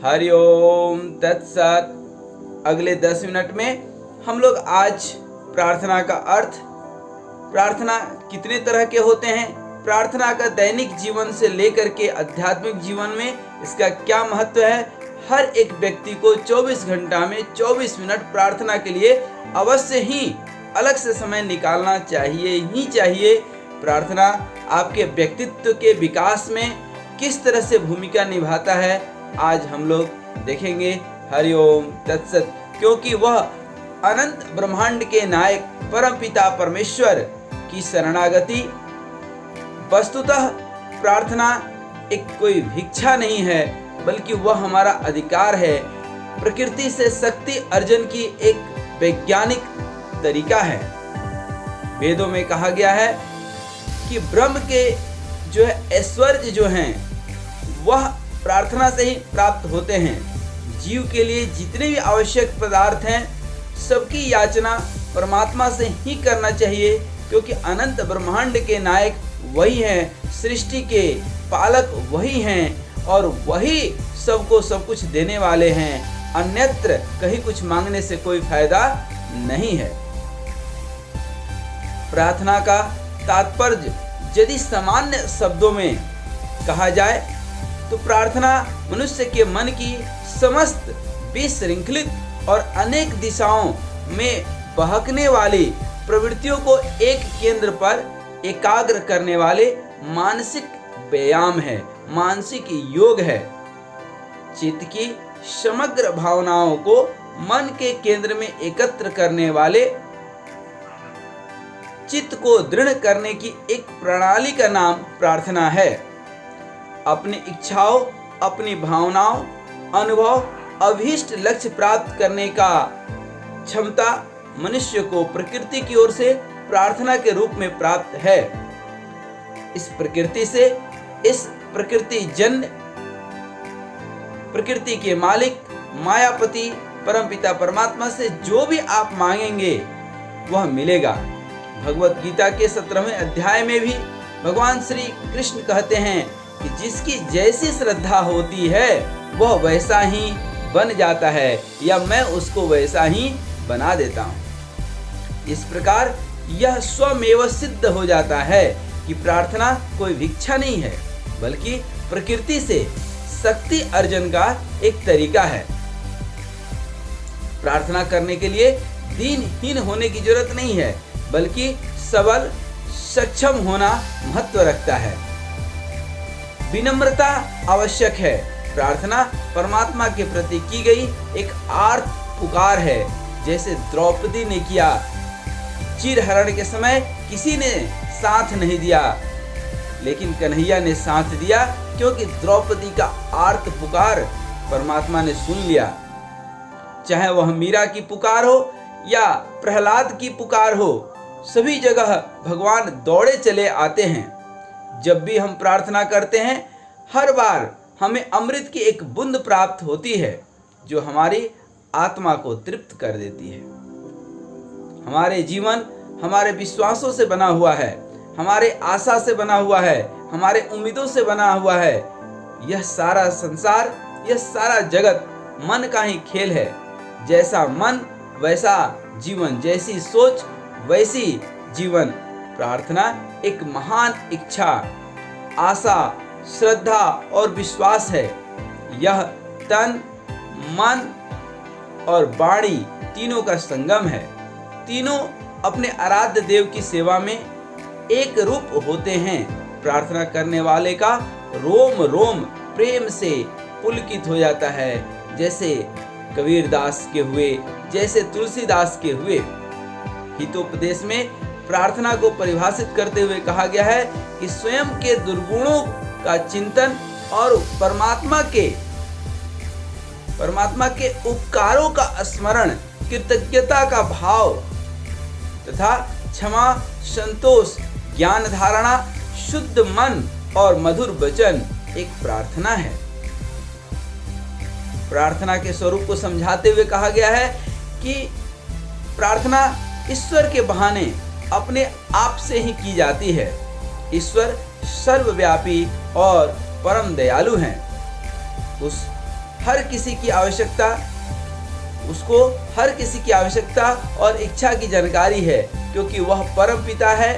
हरिओम तत्सत। अगले 10 मिनट में हम लोग आज प्रार्थना का अर्थ, प्रार्थना कितने तरह के होते हैं, प्रार्थना का दैनिक जीवन से लेकर के आध्यात्मिक जीवन में इसका क्या महत्व है, हर एक व्यक्ति को 24 घंटा में 24 मिनट प्रार्थना के लिए अवश्य ही अलग से समय निकालना चाहिए ही चाहिए। प्रार्थना आपके व्यक्तित्व के विकास में किस तरह से भूमिका निभाता है, आज हम लोग देखेंगे। हरिओम तत्सत। क्योंकि वह अनंत ब्रह्मांड के नायक परमपिता परमेश्वर की शरणागति, वस्तुतः प्रार्थना एक कोई भिक्षा नहीं है, बल्कि वह हमारा अधिकार है। प्रकृति से शक्ति अर्जन की एक वैज्ञानिक तरीका है। वेदों में कहा गया है कि ब्रह्म के जो है ऐश्वर्य जो हैं वह प्रार्थना से ही प्राप्त होते हैं। जीव के लिए जितने भी आवश्यक पदार्थ हैं सबकी याचना परमात्मा से ही करना चाहिए, क्योंकि अनंत ब्रह्मांड के नायक वही हैं, सृष्टि के पालक वही हैं और वही सबको सब कुछ देने वाले हैं। अन्यत्र कहीं कुछ मांगने से कोई फायदा नहीं है। प्रार्थना का तात्पर्य यदि सामान्य शब्दों में कहा जाए तो प्रार्थना मनुष्य के मन की समस्त विशृंखलित और अनेक दिशाओं में बहकने वाली प्रवृत्तियों को एक केंद्र पर एकाग्र करने वाले मानसिक व्यायाम है, मानसिक योग है। चित्त की समग्र भावनाओं को मन के केंद्र में एकत्र करने वाले, चित्त को दृढ़ करने की एक प्रणाली का नाम प्रार्थना है। अपनी इच्छाओं, अपनी भावनाओं, अनुभव, अभीष्ट लक्ष्य प्राप्त करने का क्षमता मनुष्य को प्रकृति की ओर से प्रार्थना के रूप में प्राप्त है। इस प्रकृति से, इस प्रकृति जन्य, प्रकृति के मालिक मायापति परमपिता परमात्मा से जो भी आप मांगेंगे वह मिलेगा। भगवत गीता के 17वें अध्याय में भी भगवान श्री कृष्ण कहते हैं कि जिसकी जैसी श्रद्धा होती है वह वैसा ही बन जाता है, या मैं उसको वैसा ही बना देता हूँ। इस प्रकार यह स्वमेव सिद्ध हो जाता है कि प्रार्थना कोई भिक्षा नहीं है, बल्कि प्रकृति से शक्ति अर्जन का एक तरीका है। प्रार्थना करने के लिए दीनहीन होने की जरूरत नहीं है, बल्कि सबल सक्षम होना महत्व रखता है। विनम्रता आवश्यक है। प्रार्थना परमात्मा के प्रति की गई एक आर्त पुकार है, जैसे द्रौपदी ने किया। चिरहरण के समय किसी ने साथ नहीं दिया, लेकिन कन्हैया ने साथ दिया, क्योंकि द्रौपदी का आर्त पुकार परमात्मा ने सुन लिया। चाहे वह मीरा की पुकार हो या प्रहलाद की पुकार हो, सभी जगह भगवान दौड़े चले आते हैं। जब भी हम प्रार्थना करते हैं, हर बार हमें अमृत की एक बूंद प्राप्त होती है, जो हमारी आत्मा को तृप्त कर देती है। हमारे जीवन हमारे विश्वासों से बना हुआ है, हमारे आशा से बना हुआ है, हमारे उम्मीदों से बना हुआ है। यह सारा संसार, यह सारा जगत मन का ही खेल है। जैसा मन वैसा जीवन, जैसी सोच वैसी जीवन। प्रार्थना एक महान इच्छा, आशा, श्रद्धा और विश्वास है। यह तन, मन और वाणी तीनों का संगम है। तीनों अपने आराध्य देव की सेवा में एक रूप होते हैं। प्रार्थना करने वाले का रोम रोम प्रेम से पुलकित हो जाता है, जैसे कबीरदास के हुए, जैसे तुलसीदास के हुए। हितोपदेश में प्रार्थना को परिभाषित करते हुए कहा गया है कि स्वयं के दुर्गुणों का चिंतन और परमात्मा के उपकारों का स्मरण, कृतज्ञता का भाव तथा क्षमा, संतोष, ज्ञान धारणा, शुद्ध मन और मधुर वचन एक प्रार्थना है। प्रार्थना के स्वरूप को समझाते हुए कहा गया है कि प्रार्थना ईश्वर के बहाने अपने आप से ही की जाती है। ईश्वर सर्वव्यापी और परम दयालु हैं। उस हर किसी की आवश्यकता और इच्छा की जानकारी है, क्योंकि वह परम पिता है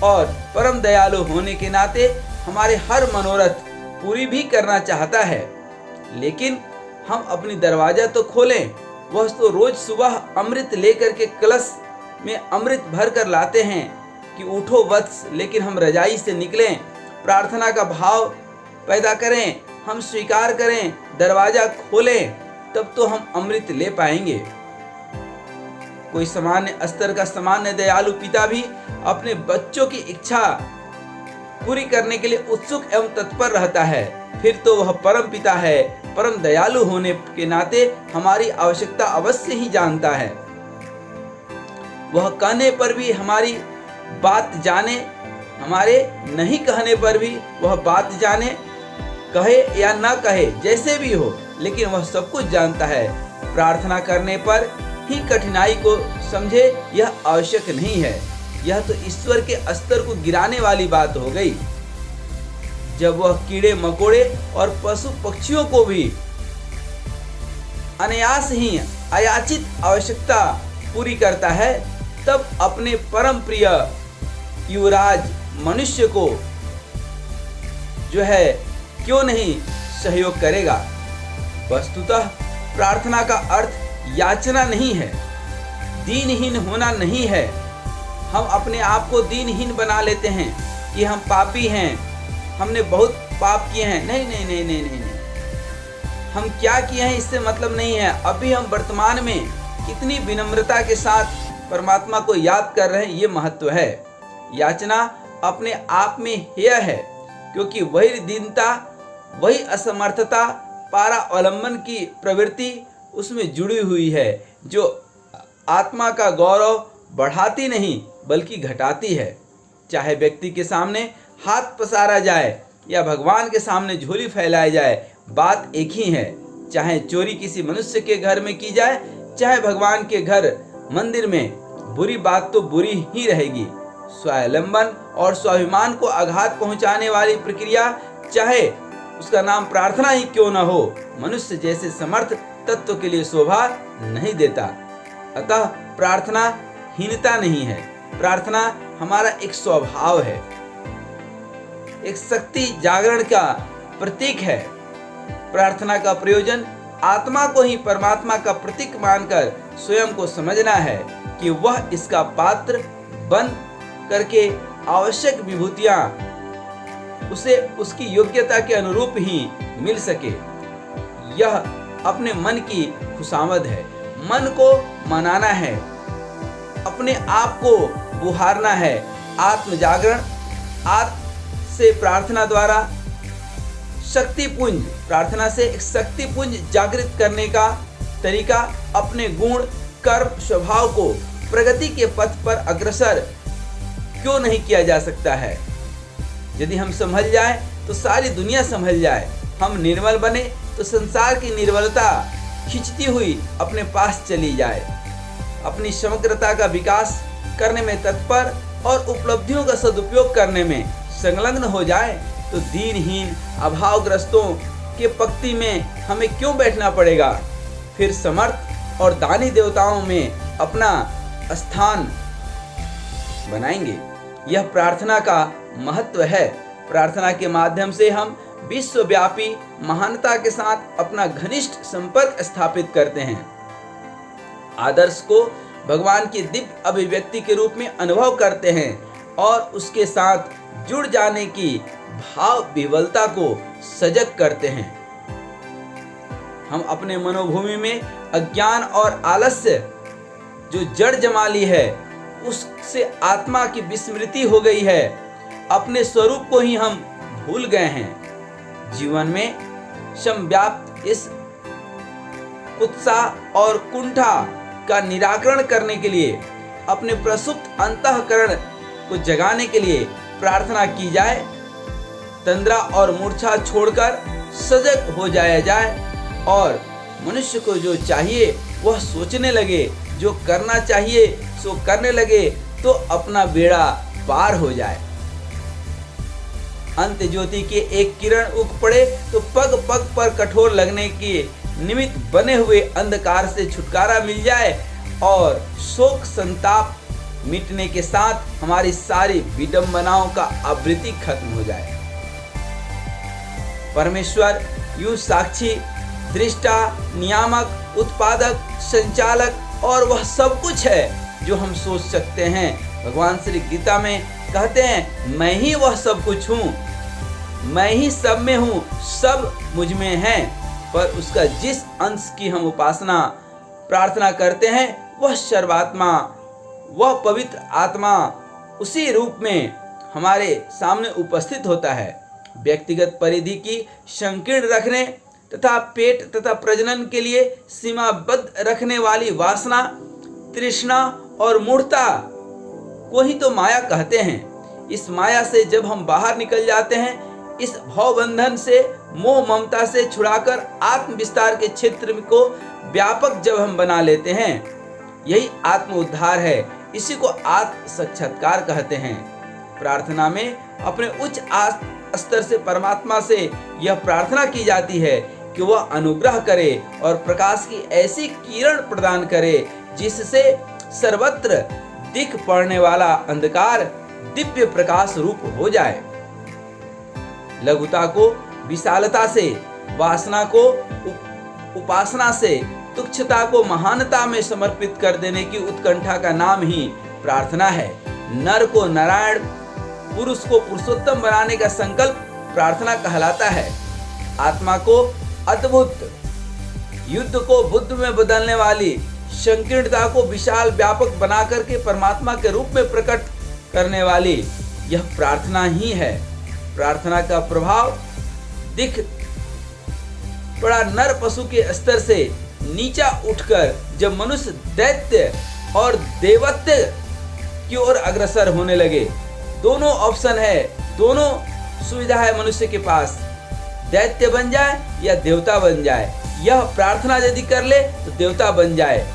और परम दयालु होने के नाते हमारे हर मनोरथ पूरी भी करना चाहता है। लेकिन हम अपनी दरवाजा तो खोलें। वह तो रोज सुबह अमृत लेकर के कलश में अमृत भर कर लाते हैं कि उठो वत्स, लेकिन हम रजाई से निकलें, प्रार्थना का भाव पैदा करें, हम स्वीकार करें, दरवाजा खोलें, तब तो हम अमृत ले पाएंगे। कोई सामान्य स्तर का सामान्य दयालु पिता भी अपने बच्चों की इच्छा पूरी करने के लिए उत्सुक एवं तत्पर रहता है, फिर तो वह परम पिता है, परम दयालु होने के नाते हमारी आवश्यकता अवश्य ही जानता है। वह कहने पर भी हमारी बात जाने, हमारे नहीं कहने पर भी वह बात जाने, कहे या ना कहे जैसे भी हो, लेकिन वह सब कुछ जानता है। प्रार्थना करने पर ही कठिनाई को समझे, यह आवश्यक नहीं है। यह तो ईश्वर के स्तर को गिराने वाली बात हो गई। जब वह कीड़े मकोड़े और पशु पक्षियों को भी अनायास ही अयाचित आवश्यकता पूरी करता है, तब अपने परम प्रिय युवराज मनुष्य को जो है क्यों नहीं सहयोग करेगा। वस्तुतः प्रार्थना का अर्थ याचना नहीं है, दीनहीन होना नहीं है। हम अपने आप को दीनहीन बना लेते हैं कि हम पापी हैं, हमने बहुत पाप किए हैं। नहीं नहीं नहीं नहीं नहीं, हम क्या किए हैं इससे मतलब नहीं है। अभी हम वर्तमान में कितनी विनम्रता के साथ परमात्मा को याद कर रहे हैं, ये महत्व है। याचना अपने आप में हेय है, क्योंकि वही दीनता, वही असमर्थता, पारावलंबन की प्रवृत्ति उसमें जुड़ी हुई है, जो आत्मा का गौरव बढ़ाती नहीं बल्कि घटाती है। चाहे व्यक्ति के सामने हाथ पसारा जाए या भगवान के सामने झोली फैलाई जाए, बात एक ही है। चाहे चोरी किसी मनुष्य के घर में की जाए, चाहे भगवान के घर मंदिर में, बुरी बात तो बुरी ही रहेगी। स्वावलंबन और स्वाभिमान को आघात पहुंचाने वाली प्रक्रिया, चाहे उसका नाम प्रार्थना ही क्यों न हो, मनुष्य जैसे समर्थ तत्व के लिए शोभा नहीं देता। अतः प्रार्थना हीनता नहीं है, प्रार्थना हमारा एक स्वभाव है, एक शक्ति जागरण का प्रतीक है। प्रार्थना का प्रयोजन आत्मा को ही परमात्मा का प्रतीक मानकर स्वयं को समझना है कि वह इसका पात्र बन करके आवश्यक विभूतियां उसे उसकी योग्यता के अनुरूप ही मिल सके। यह अपने मन की खुशामद है, मन को मनाना है, अपने आप को बुहारना है। आत्म जागरण से प्रार्थना द्वारा शक्तिपुंज, प्रार्थना से एक शक्तिपुंज जागृत करने का तरीका अपने गुण, कर्म, स्वभाव को प्रगति के पथ पर अग्रसर क्यों नहीं किया जा सकता है। यदि हम संभल जाए तो सारी दुनिया संभल जाए। हम निर्मल बने तो संसार की निर्मलता खिंचती हुई अपने पास चली जाए। अपनी समग्रता का विकास करने में तत्पर और उपलब्धियों का सदुपयोग करने में संलग्न हो जाए तो दीनहीन अभावग्रस्तों के पंक्ति में हमें क्यों बैठना पड़ेगा। फिर समर्थ और दानी देवताओं में अपना स्थान बनाएंगे। यह प्रार्थना का महत्व है। प्रार्थना के माध्यम से हम विश्वव्यापी महानता के साथ अपना घनिष्ठ संपर्क स्थापित करते हैं। आदर्श को भगवान की दिव्य अभिव्यक्ति के रूप में अनुभव करते हैं और उसके साथ जुड़ जाने की भाव विवलता को सजग करते हैं। हम अपने मनोभूमि में अज्ञान और आलस्य जो जड़ जमा ली है, उससे आत्मा की विस्मृति हो गई है। अपने स्वरूप को ही हम भूल गए हैं। जीवन में समव्याप्त इस उत्साह और कुंठा का निराकरण करने के लिए, अपने प्रसुप्त अंतःकरण को जगाने के लिए प्रार्थना की जाए। तंद्रा और मूर्छा छोड़कर सजग हो जाया जाए और मनुष्य को जो चाहिए वह सोचने लगे, जो करना चाहिए सो करने लगे, तो अपना बेड़ा पार हो जाए। अंत ज्योति के एक किरण उग पड़े तो पग पग पर कठोर लगने की निमित्त बने हुए अंधकार से छुटकारा मिल जाए और शोक संताप मिटने के साथ हमारी सारी विडंबनाओं का आवृत्ति खत्म हो जाए। परमेश्वर यूं साक्षी, दृष्टा, नियामक, उत्पादक, संचालक और वह सब कुछ है जो हम सोच सकते हैं। भगवान श्री गीता में कहते हैं, मैं ही वह सब कुछ हूँ, मैं ही सब में हूँ, सब मुझ में है। पर उसका जिस अंश की हम उपासना प्रार्थना करते हैं वह सर्वात्मा, वह पवित्र आत्मा उसी रूप में हमारे सामने उपस्थित होता है। व्यक्तिगत परिधि की संकीर्ण रखने तथा पेट तथा प्रजनन के लिए सीमाबद्ध रखने वाली वासना, तृष्णा और मूढ़ता को ही तो माया कहते हैं। इस माया से जब हम बाहर निकल जाते हैं, इस भवबंधन से, मोह ममता से छुड़ाकर आत्म विस्तार के क्षेत्र को व्यापक जब हम बना लेते हैं, यही आत्म उद्धार है। इसी को आत्म साक्षात्कार कहते हैं। प्रार्थना में अपने उच्च स्तर से परमात्मा से यह प्रार्थना की जाती है कि वह अनुग्रह करे और प्रकाश की ऐसी किरण प्रदान करे जिससे सर्वत्र दिख पड़ने वाला अंधकार दिव्य प्रकाश रूप हो जाए। लघुता को विशालता से, वासना को उपासना से, तुच्छता को महानता में समर्पित कर देने की उत्कंठा का नाम ही प्रार्थना है। नर को नारायण, पुरुष को पुरुषोत्तम बनाने का संकल्प प्रार्थना कहलाता है। आत्मा को अद्भुत, युद्ध को बुद्ध में बदलने वाली, संकीर्णता को विशाल व्यापक बना करके परमात्मा के रूप में प्रकट करने वाली यह प्रार्थना ही है। प्रार्थना का प्रभाव दिख पड़ा नर पशु के स्तर से नीचा उठकर जब मनुष्य दैत्य और देवत्व की ओर अग्रसर होने लगे। दोनों ऑप्शन है, दोनों सुविधा है मनुष्य के पास, दैत्य बन जाए या देवता बन जाए। यह प्रार्थना यदि कर ले तो देवता बन जाए।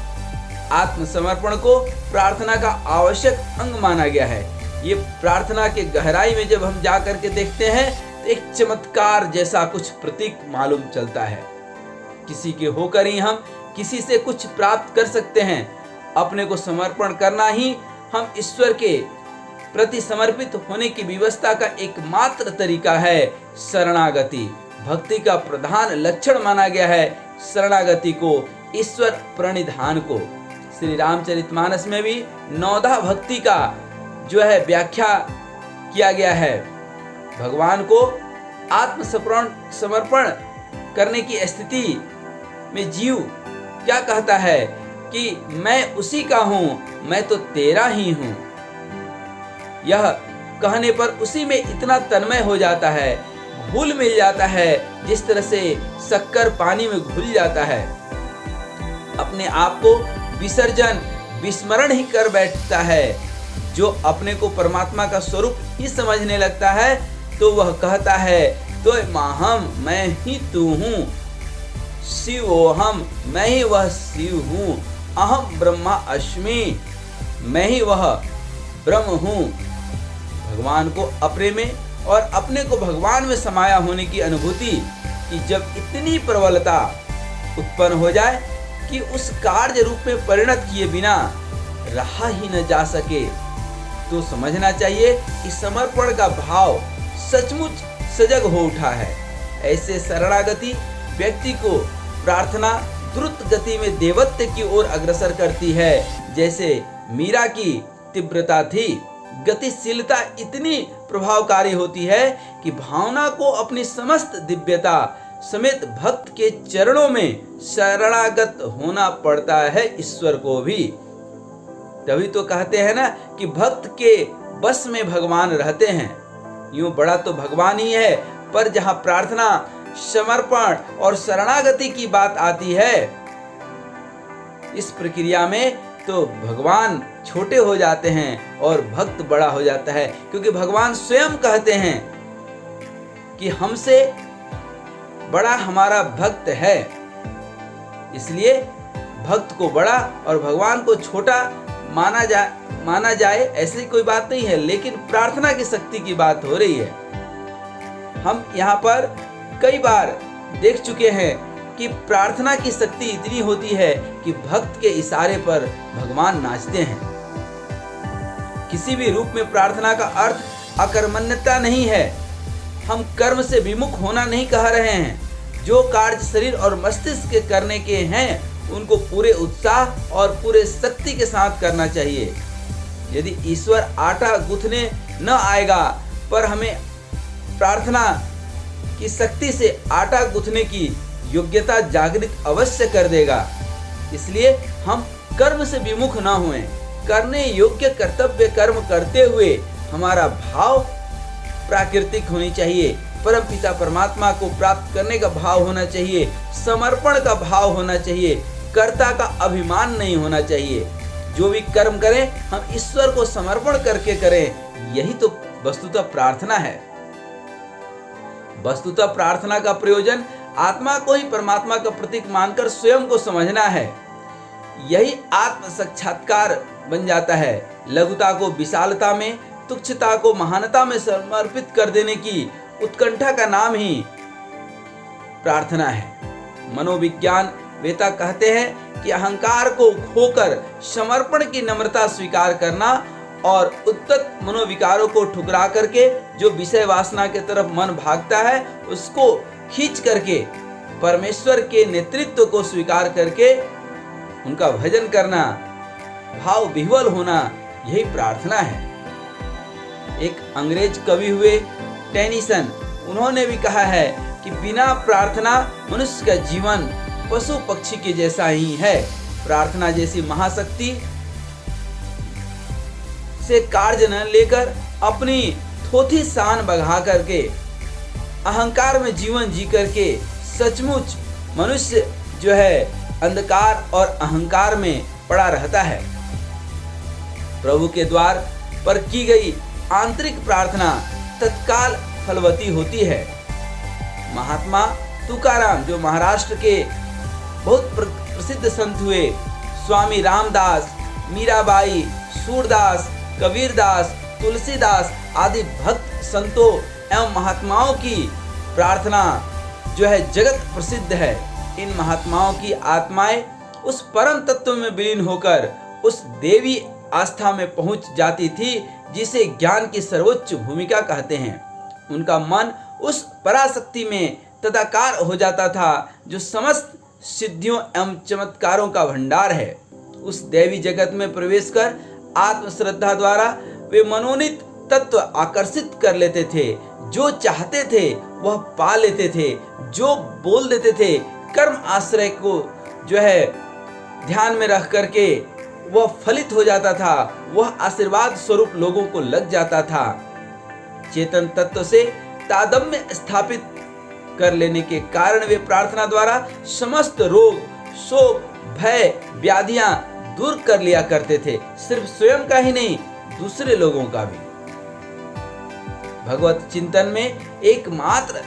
आत्मसमर्पण को प्रार्थना का आवश्यक अंग माना गया है। ये प्रार्थना के गहराई में जब हम जा करके देखते हैं तो एक चमत्कार जैसा कुछ प्रतीक मालूम चलता है। किसी के होकर ही हम किसी से कुछ प्राप्त कर सकते हैं। अपने को समर्पण करना ही हम ईश्वर के प्रति समर्पित होने की व्यवस्था का एकमात्र तरीका है। शरणागति भक्ति का प्रधान लक्षण माना गया है। शरणागति को, ईश्वर प्रणिधान को। श्री रामचरितमानस में भी नौधा भक्ति का जो है व्याख्या किया गया है। भगवान को समर्पण करने की स्थिति में जीव क्या कहता है कि मैं उसी का हूँ, मैं तो तेरा ही हूँ। यह कहने पर उसी में इतना तन्मय हो जाता है, घुल मिल जाता है, जिस तरह से शक्कर पानी में घुल जाता है। अपने आप को विस्मरण ही कर बैठता है। जो अपने को परमात्मा का स्वरूप ही समझने लगता है तो वह कहता है, तो माहम, मैं ही तू हूँ, शिवोहम, मैं ही वह शिव हूँ, अहम ब्रह्मा अस्मि, मैं ही वह ब्रह्म हूँ। भगवान को अपने में और अपने को भगवान में समाया होने की अनुभूति कि जब इतनी प्रबलता उत्पन्न हो जाए कि उस कार्य रूप में परिणत किए बिना रहा ही न जा सके, तो समझना चाहिए कि समर्पण का भाव सचमुच सजग हो उठा है। ऐसे शरणागति व्यक्ति को प्रार्थना द्रुत गति में देवत्व की ओर अग्रसर करती है। जैसे मीरा की तीव्रता थी, गतिशीलता इतनी प्रभावकारी होती है कि भावना को अपनी समस्त दिव्यता समेत भक्त के चरणों में शरणागत होना पड़ता है ईश्वर को भी। तभी तो कहते हैं ना कि भक्त के बस में भगवान रहते हैं। यूं बड़ा तो भगवान ही है, पर जहां प्रार्थना, समर्पण और शरणागति की बात आती है, इस प्रक्रिया में तो भगवान छोटे हो जाते हैं और भक्त बड़ा हो जाता है। क्योंकि भगवान स्वयं कहते हैं कि हमसे बड़ा हमारा भक्त है। इसलिए भक्त को बड़ा और भगवान को छोटा माना जाए ऐसी कोई बात नहीं है, लेकिन प्रार्थना की शक्ति की बात हो रही है। हम यहाँ पर कई बार देख चुके हैं कि प्रार्थना की शक्ति इतनी होती है कि भक्त के इशारे पर भगवान नाचते हैं। किसी भी रूप में प्रार्थना का अर्थ अकर्मण्यता नहीं है। हम कर्म से विमुख होना नहीं कह रहे हैं। जो कार्य शरीर और मस्तिष्क के करने के हैं उनको पूरे उत्साह और पूरे शक्ति के साथ करना चाहिए। यदि ईश्वर आटा गूंथने न आएगा पर हमें प्रार्थना की शक्ति से आटा गूंथने की योग्यता जागृत अवश्य कर देगा। इसलिए हम कर्म से विमुख न हुए। करने योग्य कर्तव्य कर्म करते हुए हमारा भाव प्राकृतिक होनी चाहिए। परम पिता परमात्मा को प्राप्त करने का भाव होना चाहिए। समर्पण का भाव होना चाहिए। कर्ता का अभिमान नहीं होना चाहिए। जो भी कर्म करें हम ईश्वर को समर्पण करके करें। यही तो वस्तुतः प्रार्थना है। वस्तुतः प्रार्थना का प्रयोजन आत्मा को ही परमात्मा का प्रतीक मानकर स्वयं को समझना है। यही आत्म साक्षात्कार बन जाता है। लघुता को विशालता में, तुच्छता को महानता में समर्पित कर देने की उत्कंठा का नाम ही प्रार्थना है। मनोविज्ञान वेता कहते हैं कि अहंकार को खोकर समर्पण की नम्रता स्वीकार करना और उद्धत मनोविकारों को ठुकरा करके जो विषय वासना के तरफ मन भागता है उसको खींच करके परमेश्वर के नेतृत्व को स्वीकार करके उनका भजन करना, भाव विह्वल होना, यही प्रार्थना है। एक अंग्रेज कवि हुए टेनिसन, उन्होंने भी कहा है कि बिना प्रार्थना मनुष्य का जीवन पशु पक्षी के जैसा ही है। प्रार्थना जैसी महाशक्ति से कार्य न लेकर अपनी थोथी शान बढ़ा करके अहंकार में जीवन जी करके सचमुच मनुष्य जो है अंधकार और अहंकार में पड़ा रहता है। प्रभु के द्वार पर की गई आंतरिक प्रार्थना तत्काल फलवती होती है। महात्मा तुकाराम जो महाराष्ट्र के बहुत प्रसिद्ध संत हुए, स्वामी रामदास, मीराबाई, सूरदास, कबीरदास, तुलसीदास आदि भक्त संतों एवं महात्माओं की प्रार्थना जो है जगत प्रसिद्ध है। इन महात्माओं की आत्माएं उस परम तत्व में विलीन होकर उस देवी आस्था में पहुंच जाती थी जिसे ज्ञान की सर्वोच्च भूमिका कहते हैं। उनका मन उस पराशक्ति में तदाकार हो जाता था जो समस्त सिद्धियों एवं चमत्कारों का भंडार है। उस देवी जगत में प्रवेश कर आत्मश्रद्धा द्वारा वे मनोनीत तत्व आकर्षित कर लेते थे। जो चाहते थे वह पा लेते थे। जो बोल देते थे कर्म आश्रय को जो है ध्यान में रख करके वह फलित हो जाता था। वह आशीर्वाद स्वरूप लोगों को लग जाता था। चेतन तत्व से तादात्म्य स्थापित कर लेने के कारण वे प्रार्थना द्वारा समस्त रोग, शोक, भय, व्याधियां दूर कर लिया करते थे। सिर्फ स्वयं का ही नहीं, दूसरे लोगों का भी। भगवत चिंतन में एकमात्र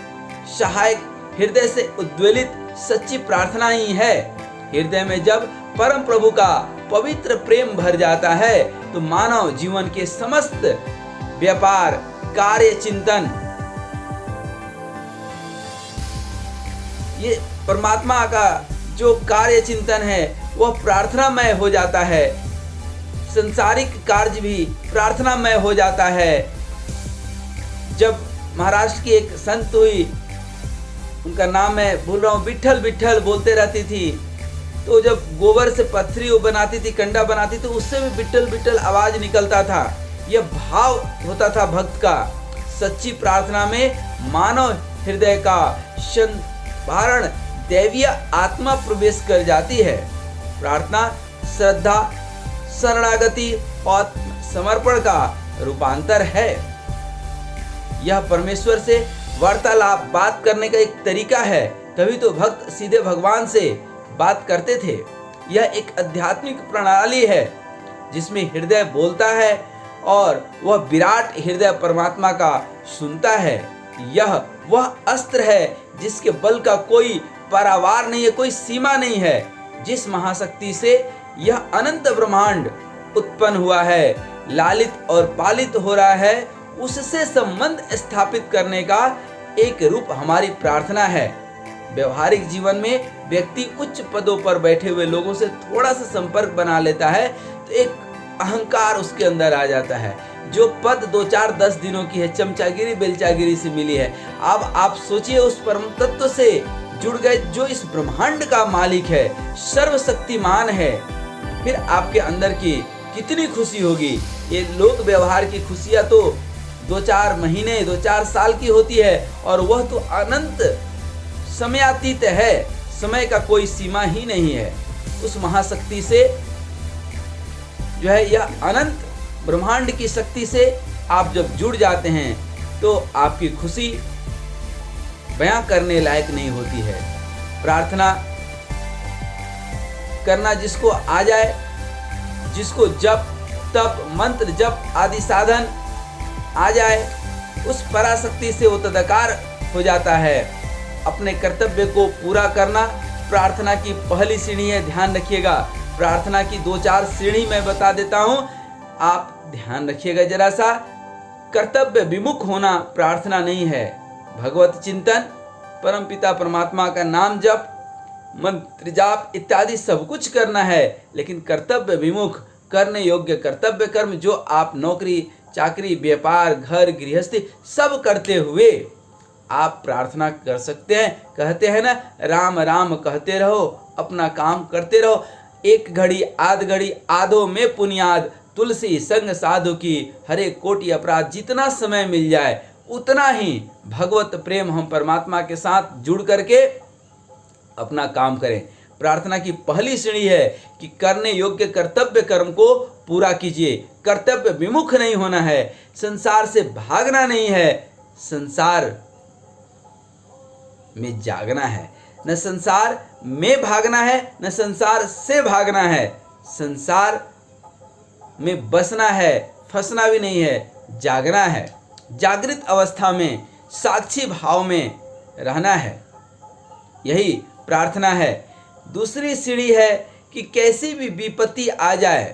सहायक हृदय से उद्वेलित सच्ची प्रार्थना ही है। हृदय में जब परम प्रभु का पवित्र प्रेम भर जाता है तो मानव जीवन के समस्त व्यापार, कार्य, चिंतन ये परमात्मा का जो कार्य चिंतन है वह प्रार्थनामय हो जाता है। संसारिक कार्य भी प्रार्थनामय हो जाता है। जब महाराष्ट्र की एक संत हुई, उनका नाम है भूल रहा हूँ, विठल विठल बोलते रहती थी। तो जब गोबर से पत्थरी बनाती थी, कंडा बनाती थी, उससे भी विठल विठल आवाज निकलता था। यह भाव होता था भक्त का। सच्ची प्रार्थना में मानव हृदय का संभारण दैवीय आत्मा प्रवेश कर जाती है। प्रार्थना श्रद्धा, शरणागति और समर्पण का रूपांतर है। यह परमेश्वर से वार्तालाप, बात करने का एक तरीका है। तभी तो भक्त सीधे भगवान से बात करते थे। यह एक आध्यात्मिक प्रणाली है जिसमें हृदय बोलता है और वह विराट हृदय परमात्मा का सुनता है। यह वह अस्त्र है जिसके बल का कोई पारावार नहीं है, कोई सीमा नहीं है। जिस महाशक्ति से यह अनंत ब्रह्मांड उत्पन्न हुआ है, लालित और पालित हो रहा है, उससे संबंध स्थापित करने का एक रूप हमारी प्रार्थना है। व्यवहारिक जीवन में व्यक्ति उच्च पदों पर बैठे हुए लोगों से थोड़ा सा संपर्क बना लेता है तो एक अहंकार उसके अंदर आ जाता है। जो पद 2-4-10 दिनों की है, चमचागिरी बेलचागिरी से मिली है, अब आप सोचिए उस परम तत्व से जुड़ गए जो इस ब्रह्मांड का मालिक है, सर्वशक्तिमान है, फिर आपके अंदर की कितनी खुशी होगी। ये लोक व्यवहार की खुशियां तो 2-4 महीने 2-4 साल की होती है और वह तो अनंत समयातीत है, समय का कोई सीमा ही नहीं है। उस महाशक्ति से जो है यह अनंत ब्रह्मांड की शक्ति से आप जब जुड़ जाते हैं तो आपकी खुशी बयां करने लायक नहीं होती है। प्रार्थना करना जिसको आ जाए, जिसको जप तप मंत्र जप आदि साधन आ जाए, उस पराशक्ति से वो तदाकार हो जाता है। अपने कर्तव्य को पूरा करना प्रार्थना की पहली सीढ़ी है, ध्यान रखिएगा। प्रार्थना की 2-4 सीढ़ी मैं बता देता हूं, आप ध्यान रखिएगा जरा सा। कर्तव्य विमुख होना प्रार्थना नहीं है। भगवत चिंतन, परमपिता परमात्मा का नाम जप, मंत्र जाप इत्यादि सब कुछ करना है, लेकिन कर्तव्य विमुख करने योग्य कर्तव्य कर्म जो आप नौकरी चाकरी व्यापार घर गृहस्थी सब करते हुए आप प्रार्थना कर सकते हैं। कहते हैं ना, राम राम कहते रहो, अपना काम करते रहो। एक घड़ी आध घड़ी आधो में पुनियाद, तुलसी संग साधु की, हरे कोटि अपराध। जितना समय मिल जाए उतना ही भगवत प्रेम हम परमात्मा के साथ जुड़ करके अपना काम करें। प्रार्थना की पहली श्रेणी है कि करने योग्य कर्तव्य कर्म को पूरा कीजिए। कर्तव्य विमुख नहीं होना है, संसार से भागना नहीं है, संसार में जागना है। न संसार में भागना है न संसार से भागना है, संसार में बसना है, फंसना भी नहीं है, जागना है। जागृत अवस्था में साक्षी भाव में रहना है, यही प्रार्थना है। दूसरी सीढ़ी है कि कैसी भी विपत्ति आ जाए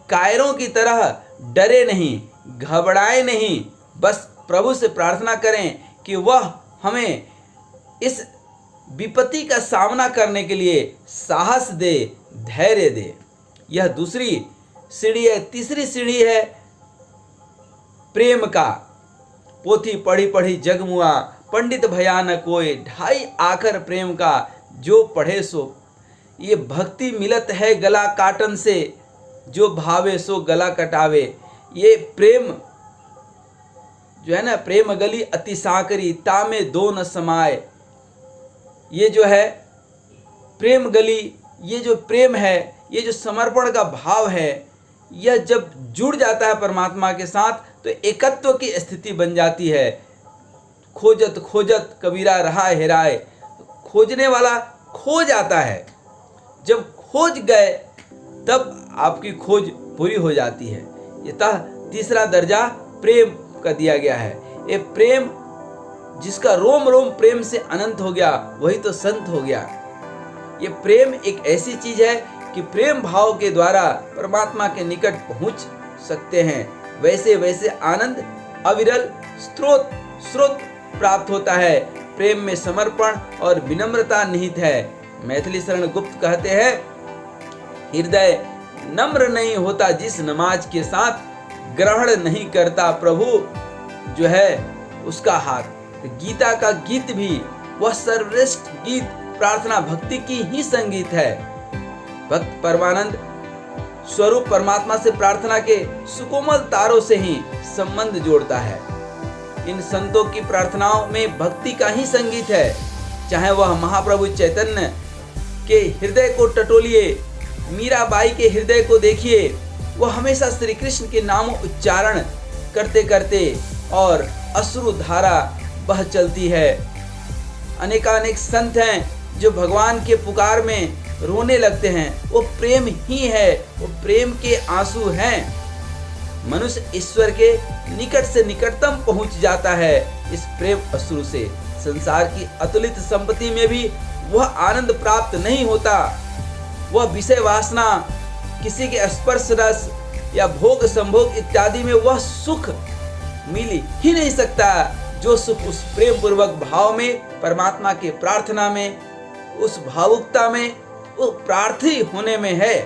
कायरों की तरह डरे नहीं, घबराए नहीं, बस प्रभु से प्रार्थना करें कि वह हमें इस विपत्ति का सामना करने के लिए साहस दे, धैर्य दे। यह दूसरी सीढ़ी है। तीसरी सीढ़ी है प्रेम का। पोथी पढ़ी पढ़ी जगमुआ, पंडित भया न कोई, ढाई आखर प्रेम का, जो पढ़े सो। ये भक्ति मिलत है गला काटन से, जो भावे सो गला कटावे। ये प्रेम जो है ना, प्रेम गली अति साकरी, तामे दो न समाए। ये जो है प्रेम गली, ये जो प्रेम है, ये जो समर्पण का भाव है, यह जब जुड़ जाता है परमात्मा के साथ तो एकत्व की स्थिति बन जाती है। खोजत खोजत कबीरा रहा हेराए, खोजने वाला खो जाता है। जब खोज गए तब आपकी खोज पूरी हो जाती है। यह तीसरा दर्जा प्रेम का दिया गया है। ये प्रेम जिसका रोम रोम प्रेम से अनंत हो गया वही तो संत हो गया। ये प्रेम एक ऐसी चीज है कि प्रेम भाव के द्वारा परमात्मा के निकट पहुंच सकते हैं। वैसे वैसे आनंद अविरल स्रोत प्राप्त होता है। प्रेम में समर्पण और विनम्रता निहित है। मैथिली शरण गुप्त कहते हैं, हृदय नम्र नहीं होता जिस नमाज के साथ, ग्रहण नहीं करता प्रभु जो है उसका हाथ। गीता का गीत भी वह सर्वश्रेष्ठ गीत प्रार्थना भक्ति की ही संगीत है। भक्त परमानंद स्वरूप परमात्मा से प्रार्थना के सुकोमल तारों से ही संबंध जोड़ता है। इन संतों की प्रार्थनाओं में भक्ति का ही संगीत है। चाहे वह महाप्रभु चैतन्य के हृदय को टटोलिए, मीराबाई के हृदय को देखिए, वह हमेशा श्री कृष्ण के नाम उच्चारण करते करते और अश्रु धारा बह चलती है। अनेकानेक संत हैं जो भगवान के पुकार में रोने लगते हैं। वो प्रेम ही है, वो प्रेम के आंसू हैं। मनुष्य ईश्वर के निकट से निकटतम पहुंच जाता है इस प्रेम अश्रु से। संसार की अतुलित संपत्ति में भी वह आनंद प्राप्त नहीं होता। वह विषय वासना, किसी के स्पर्श रस या भोग संभोग इत्यादि में वह सुख मिल ही नहीं सकता जो सुख उस प्रेम पूर्वक भाव में, परमात्मा के प्रार्थना में, उस भावुकता में, वो प्रार्थी होने में है।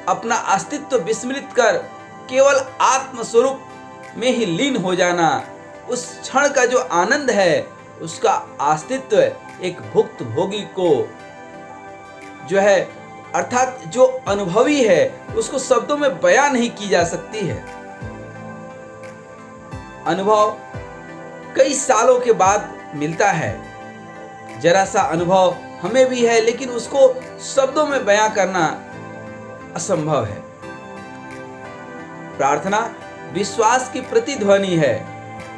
अपना अस्तित्व विस्मृत कर केवल आत्म स्वरूप में ही लीन हो जाना, उस क्षण का जो आनंद है, उसका अस्तित्व एक भुक्त भोगी को जो है, अर्थात जो अनुभवी है, उसको शब्दों में बयां नहीं की जा सकती है। अनुभव कई सालों के बाद मिलता है। जरा सा अनुभव हमें भी है, लेकिन उसको शब्दों में बयां करना असंभव है। प्रार्थना विश्वास की प्रतिध्वनि है।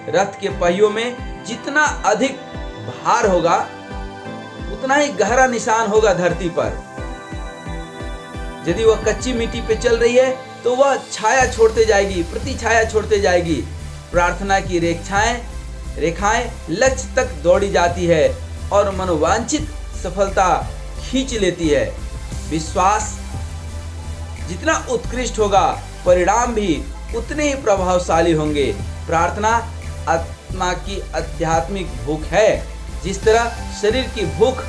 रथ के पहियों में जितना अधिक भार होगा, उतना ही गहरा निशान होगा धरती पर। यदि वह कच्ची मिट्टी पे चल रही है तो वह छाया छोड़ते जाएगी, प्रति छाया छोड़ते जाएगी। प्रार्थना की रेखाएं लक्ष्य तक दौड़ी जाती है और मनोवांछित सफलता खींच लेती है। विश्वास जितना उत्कृष्ट होगा, परिणाम भी उतने ही प्रभावशाली होंगे। प्रार्थना आत्मा की आध्यात्मिक भूख है। जिस तरह शरीर की भूख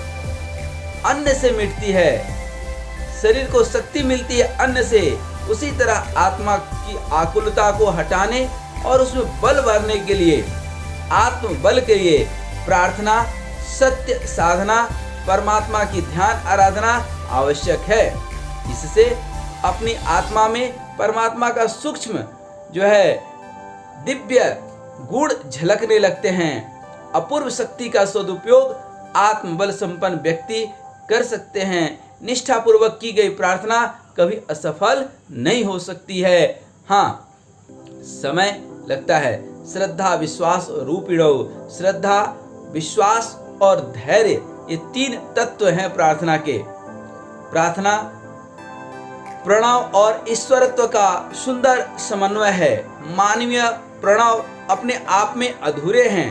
अन्न से मिटती है, शरीर को शक्ति मिलती है अन्न से, उसी तरह आत्मा की आकुलता को हटाने और उसमें बल भरने के लिए, आत्म बल के लिए प्रार्थना, सत्य साधना, परमात्मा की ध्यान आराधना आवश्यक है। इससे अपनी आत्मा में परमात्मा का सूक्ष्म जो है दिव्य गुण झलकने लगते हैं। अपूर्व शक्ति का सदुपयोग आत्मबल संपन्न व्यक्ति कर सकते हैं। निष्ठापूर्वक की गई प्रार्थना कभी असफल नहीं हो सकती है। हाँ, समय लगता है। श्रद्धा विश्वास रूपिणो, श्रद्धा विश्वास और धैर्य, ये तीन तत्व हैं प्रार्थना के। प्रार्थना प्रणव और ईश्वरत्व का सुंदर समन्वय है। मानवीय प्रणव अपने आप में अधूरे हैं,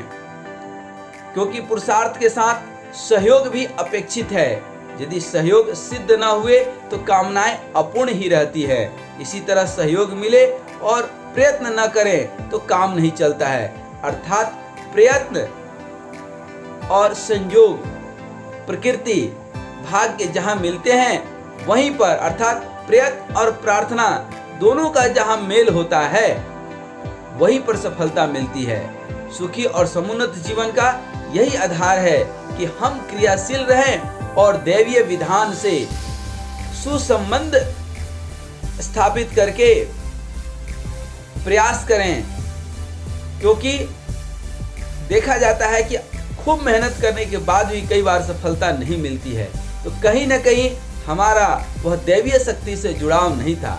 क्योंकि पुरुषार्थ के साथ सहयोग भी अपेक्षित है। यदि सहयोग सिद्ध न हुए तो कामनाएं अपूर्ण ही रहती है। इसी तरह सहयोग मिले और प्रयत्न न करें तो काम नहीं चलता है। अर्थात प्रयत्न और संयोग, प्रकृति, भाग्य जहां मिलते हैं वहीं पर, अर्थात प्रयत्न और प्रार्थना दोनों का जहां मेल होता है वहीं पर सफलता मिलती है। सुखी और समुन्नत जीवन का यही आधार है कि हम क्रियाशील रहें और दैवीय विधान से सुसंबंध स्थापित करके प्रयास करें। क्योंकि देखा जाता है कि खूब मेहनत करने के बाद भी कई बार सफलता नहीं मिलती है, तो कहीं न कहीं हमारा वह दैवीय शक्ति से जुड़ाव नहीं था।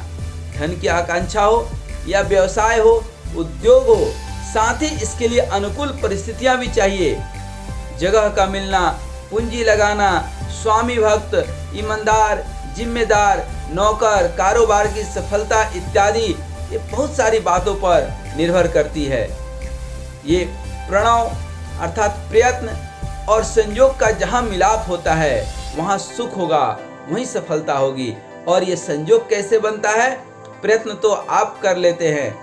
धन की आकांक्षा हो या व्यवसाय हो, उद्योग हो, साथ ही इसके लिए अनुकूल परिस्थितियां भी चाहिए। जगह का मिलना, पूंजी लगाना, स्वामी भक्त, ईमानदार, जिम्मेदार, नौकर, कारोबार की सफलता इत्यादि, ये बहुत सारी बातों पर निर्भर करती है। ये प्रणव अर्थात प्रयत्न और संयोग का जहां मिलाप होता है वहां सुख होगा, वहीं सफलता होगी। और ये संयोग कैसे बनता है? प्रयत्न तो आप कर लेते हैं,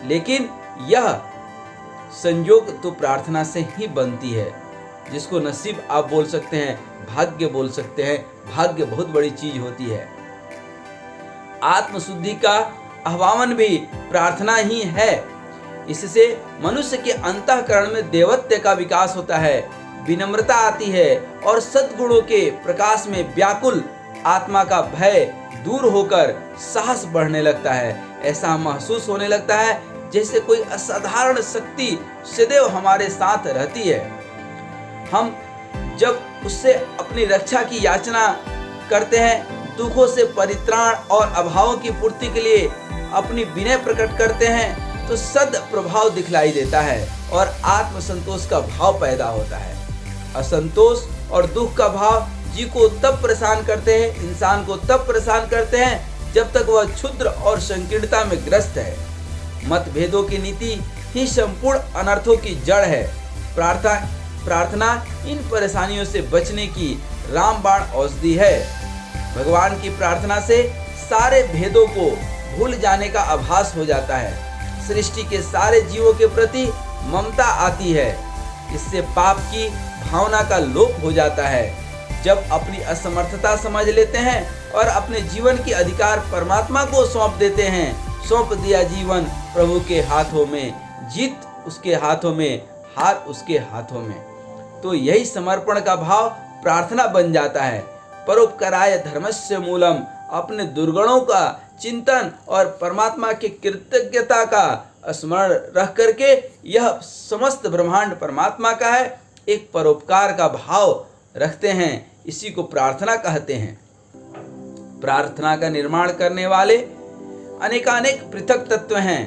लेकिन यह संयोग तो प्रार्थना से ही बनती है, जिसको नसीब आप बोल सकते हैं, भाग्य बोल सकते हैं। भाग्य बहुत बड़ी चीज होती है। आत्मशुद्धि का आह्वान भी प्रार्थना ही है। इससे मनुष्य के अंतःकरण में देवत्व का विकास होता है, विनम्रता आती है और सद्गुणों के प्रकाश में व्याकुल आत्मा का भय दूर होकर साहस बढ़ने लगता है। ऐसा महसूस होने लगता है जैसे कोई असाधारण शक्ति सदैव हमारे साथ रहती है। हम जब उससे अपनी रक्षा की याचना करते हैं, दुखों से परित्राण और अभावों की पूर्ति के लिए अपनी विनय प्रकट करते हैं, तो सद प्रभाव दिखलाई देता है और आत्मसंतोष का भाव पैदा होता है। असंतोष और दुख का भाव जी को तब परेशान करते हैं, इंसान को तब परेशान करते हैं जब तक वह क्षुद्र और संकीर्णता में ग्रस्त है। मतभेदों की नीति ही संपूर्ण अनर्थों की जड़ है। प्रार्थना इन परेशानियों से बचने की रामबाण औषधि है। भगवान की प्रार्थना से सारे भेदों को भूल जाने का आभास हो जाता है। सृष्टि के सारे जीवों के प्रति ममता आती है। इससे पाप की भावना का लोप हो जाता है। जब अपनी असमर्थता समझ लेते हैं और अपने जीवन की अधिकार परमात्मा को सौंप देते हैं, सौंप दिया जीवन प्रभु के हाथों में, जीत उसके हाथों में, हार उसके हाथों में, तो यही समर्पण का भाव प्रार्थना बन जाता है। परोपकाराय धर्मस्य मूलम, अपने दुर्गुणों का चिंतन और परमात्मा की कृतज्ञता का स्मरण रख करके यह समस्त ब्रह्मांड परमात्मा का है, एक परोपकार का भाव रखते हैं, इसी को प्रार्थना कहते हैं। प्रार्थना का निर्माण करने वाले अनेकानेक पृथक तत्व हैं।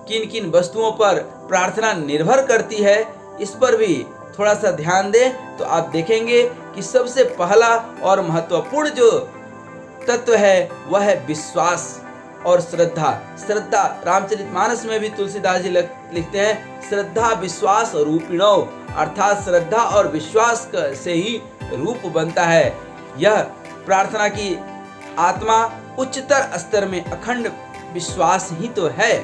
किन किन वस्तुओं पर प्रार्थना निर्भर करती है, इस पर भी थोड़ा सा ध्यान दें तो आप देखेंगे कि सबसे पहला और महत्वपूर्ण जो तत्व है वह है विश्वास और श्रद्धा। श्रद्धा, रामचरितमानस में भी तुलसीदास जी लिखते हैं, श्रद्धा विश्वास रूपिणो, अर्थात श्रद्धा और विश्वास से ही रूप बनता है। यह प्रार्थना की आत्मा उच्चतर स्तर में अखंड विश्वास ही तो है।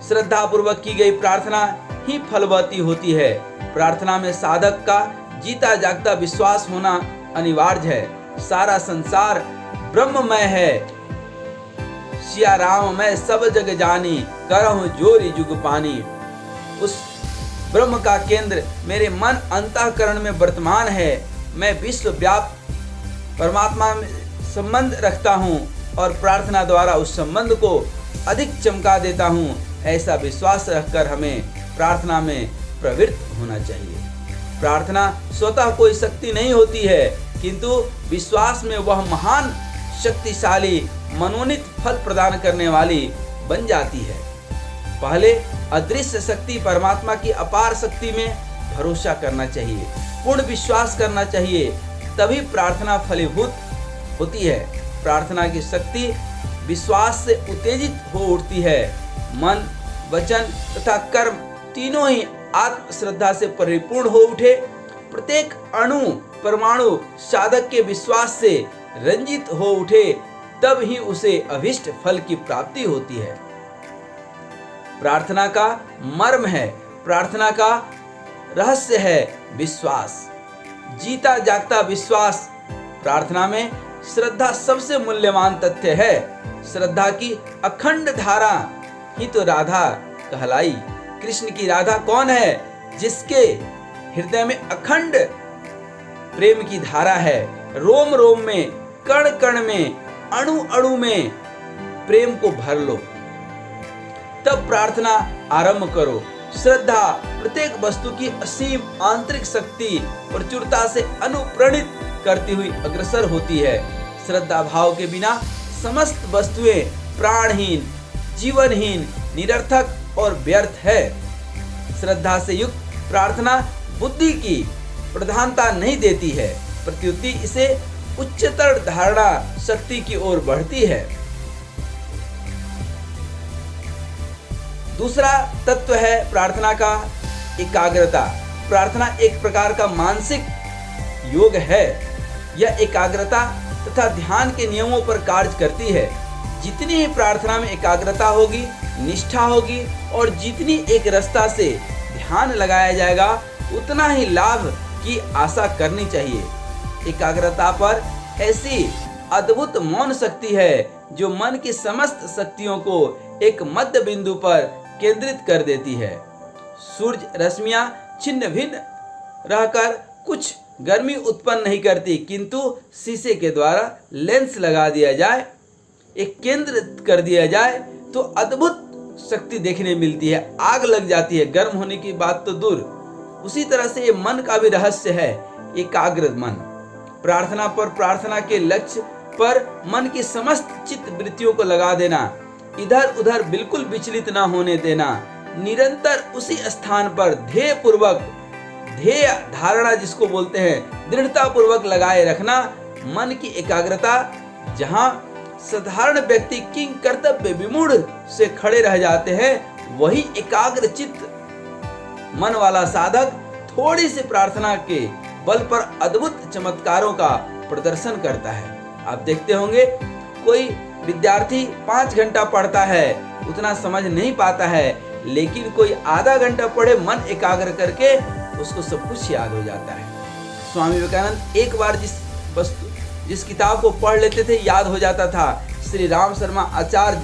श्रद्धा पूर्वक की गई प्रार्थना ही फलवती होती है। प्रार्थना में साधक का जीता जागता विश्वास होना अनिवार्य है। सारा संसार ब्रह्ममय है, सिया राम मैं सब जग जानी, करहूं जोरी जुग पानी। उस ब्रह्म का केंद्र मेरे मन अंतःकरण में वर्तमान है। मैं विश्व व्याप्त परमात्मा में संबंध रखता हूँ और प्रार्थना द्वारा उस संबंध को अधिक चमका देता हूँ। ऐसा विश्वास रखकर हमें प्रार्थना में प्रवृत्त होना चाहिए। प्रार्थना स्वतः कोई शक्ति नहीं होती है, किंतु विश्वास में वह महान शक्तिशाली मनोनीत फल प्रदान करने वाली बन जाती है। पहले अदृश्य शक्ति परमात्मा की अपार शक्ति में भरोसा करना चाहिए, पूर्ण विश्वास करना चाहिए, तभी प्रार्थना फलीभूत होती है। प्रार्थना की शक्ति विश्वास से उत्तेजित हो उठती है। मन, वचन तथा कर्म तीनों ही आत्म श्रद्धा से परिपूर्ण हो उठे। प्रत्येक अणु परमाणु साधक के विश्वास से रंजित हो उठे, तब ही उसे अभिष्ट फल की प्राप्ति होती है। प्रार्थना का मर्म है, प्रार्थना का रहस्य है विश्वास, जीता जागता विश्वास। प्रार्थना में श्रद्धा सबसे मूल्यवान तथ्य है। श्रद्धा की अखंड धारा ही तो राधा कहलाई। कृष्ण की राधा कौन है? जिसके हृदय में अखंड प्रेम की धारा है। रोम रोम में, कण कण में, अणु अणु में प्रेम को भर लो, तब प्रार्थना आरंभ करो। श्रद्धा प्रत्येक वस्तु की असीम आंतरिक शक्ति प्रचुरता से अनुप्राणित करती हुई अग्रसर होती है। श्रद्धा भाव के बिना समस्त वस्तुएं प्राणहीन, जीवनहीन, निरर्थक और व्यर्थ है। श्रद्धा से युक्त प्रार्थना बुद्धि की प्रधानता नहीं देती है, प्रत्युति इसे उच्चतर धारणा शक्ति की ओर बढ़ती है। दूसरा तत्व है प्रार्थना का एकाग्रता। प्रार्थना एक प्रकार का मानसिक योग है। यह एकाग्रता तथा ध्यान के नियमों पर कार्य करती है। जितनी ही प्रार्थना में एकाग्रता होगी, निष्ठा होगी और जितनी एक रस्ता से ध्यान लगाया जाएगा, उतना ही लाभ की आशा करनी चाहिए। एकाग्रता पर ऐसी अद्भुत मौन शक्ति है जो मन की समस्त शक्तियों को एक मध्य बिंदु पर केंद्रित कर देती है। सूर्य रश्मियां छिन्न भिन्न रहकर कुछ गर्मी उत्पन्न नहीं करती, किंतु शीशे के द्वारा लेंस लगा दिया जाए, एक केंद्र कर दिया जाए तो अद्भुत शक्ति देखने मिलती है, आग लग जाती है। गर्म होने की बात तो दूर। उसी तरह से ये मन का भी रहस्य है, एकाग्र मन। प्रार्थना पर, प्रार्थना के लक्ष्य पर मन की समस्त चित्त वृत्तियों को लगा देना, इधर उधर बिल्कुल विचलित ना होने देना, निरंतर उसी स्थान पर ध्येय पूर्वक, ध्येय धारणा जिसको बोलते हैं, दृढ़ता पूर्वक लगाए रखना। मन की एकाग्रता, जहां साधारण व्यक्ति किंग कर्तव्य विमूढ़ से खड़े रह जाते हैं, वही एकाग्र चित्त मन वाला साधक थोड़ी सी प्रार्थना के बल पर अद्भुत चमत्कारों का प्रदर्शन करता है। आप देखते होंगे कोई विद्यार्थी 5 घंटा पढ़ता है, उतना समझ नहीं पाता है, लेकिन कोई आधा घंटा पढ़े मन एकाग्र करके, उसको सब कुछ याद हो जाता है। स्वामी विवेकानंद एक बार जिस किताब को पढ़ लेते थे याद हो जाता था। श्री राम शर्मा आचार्य,